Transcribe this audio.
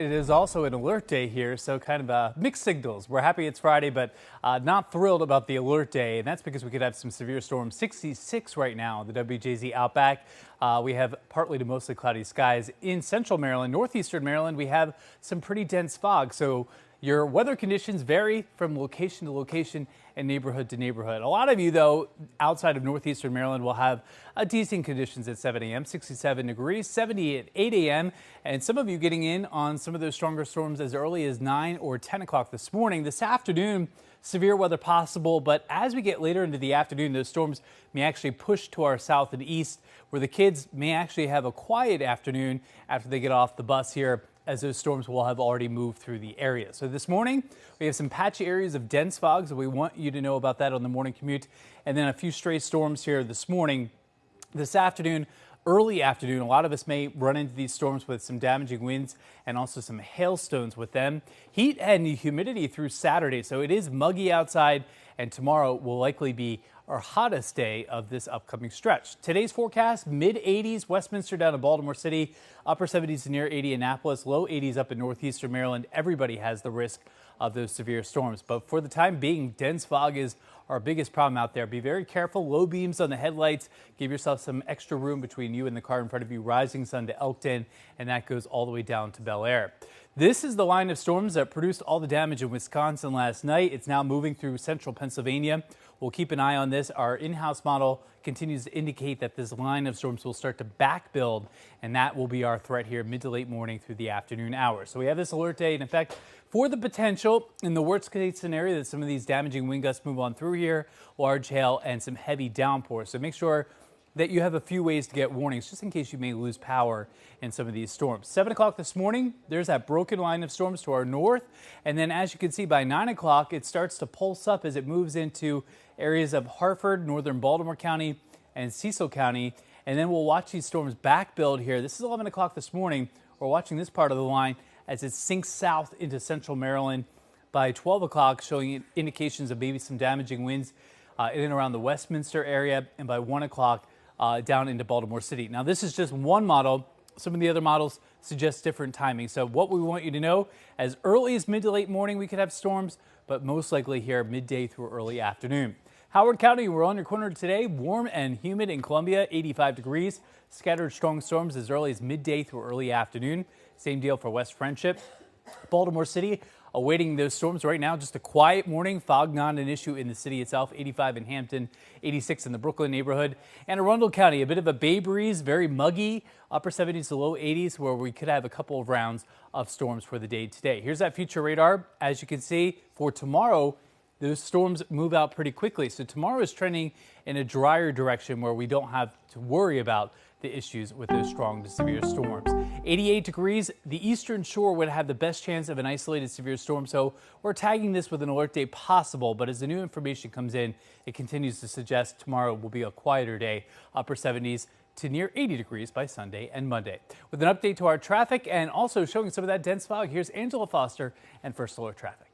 It is also an alert day here, so kind of mixed signals. We're happy it's Friday, but not thrilled about the alert day, and that's because we could have some severe storms. 66 right now, the WJZ Outback. We have partly to mostly cloudy skies in central Maryland. Northeastern Maryland, we have some pretty dense fog, so your weather conditions vary from location to location and neighborhood to neighborhood. A lot of you, though, outside of northeastern Maryland will have decent conditions at 7 a.m., 67 degrees, 70 at 8 a.m., and some of you getting in on some of those stronger storms as early as 9 or 10 o'clock this morning. This afternoon, severe weather possible, but as we get later into the afternoon, those storms may actually push to our south and east, where the kids may actually have a quiet afternoon after they get off the bus here, as those storms will have already moved through the area. So this morning, we have some patchy areas of dense fog, so we want you to know about that on the morning commute. And then a few stray storms here this morning. This afternoon, early afternoon, a lot of us may run into these storms with some damaging winds and also some hailstones with them. Heat and humidity through Saturday, so it is muggy outside, and tomorrow will likely be our hottest day of this upcoming stretch. Today's forecast, mid-80s, Westminster down to Baltimore City, upper 70s to near 80 Annapolis, low 80s up in northeastern Maryland. Everybody has the risk of those severe storms. But for the time being, dense fog is our biggest problem out there. Be very careful. Low beams on the headlights. Give yourself some extra room between you and the car in front of you. Rising sun to Elkton, and that goes all the way down to Bel Air. This is the line of storms that produced all the damage in Wisconsin last night. It's now moving through central Pennsylvania. We'll keep an eye on this. Our in-house model continues to indicate that this line of storms will start to back build, and that will be our threat here mid to late morning through the afternoon hours. So we have this alert day in effect for the potential, in the worst case scenario, that some of these damaging wind gusts move on through here, large hail and some heavy downpours. So make sure that you have a few ways to get warnings just in case you may lose power in some of these storms. 7 o'clock this morning, there's that broken line of storms to our north. And then as you can see, by 9 o'clock, it starts to pulse up as it moves into areas of Hartford, northern Baltimore County, and Cecil County. And then we'll watch these storms back build here. This is 11 o'clock this morning. We're watching this part of the line as it sinks south into central Maryland. By 12 o'clock, showing indications of maybe some damaging winds in and around the Westminster area. And by 1 o'clock, down into Baltimore City. Now, this is just one model. Some of the other models suggest different timing. So what we want you to know, as early as mid to late morning, we could have storms, but most likely here midday through early afternoon. Howard County, we're on your corner today. Warm and humid in Columbia, 85 degrees. Scattered strong storms as early as midday through early afternoon. Same deal for West Friendship. Baltimore City, awaiting those storms right now. Just a quiet morning. Fog not an issue in the city itself. 85 in Hampton, 86 in the Brooklyn neighborhood. And Arundel County, a bit of a bay breeze, very muggy, upper 70s to low 80s, where we could have a couple of rounds of storms for the day today. Here's that future radar. As you can see, for tomorrow, those storms move out pretty quickly. So tomorrow is trending in a drier direction where we don't have to worry about the issues with those strong to severe storms. 88 degrees, the eastern shore would have the best chance of an isolated severe storm, so we're tagging this with an alert day possible, but as the new information comes in, it continues to suggest tomorrow will be a quieter day, upper 70s to near 80 degrees by Sunday and Monday. With an update to our traffic and also showing some of that dense fog, here's Angela Foster and First Alert Traffic.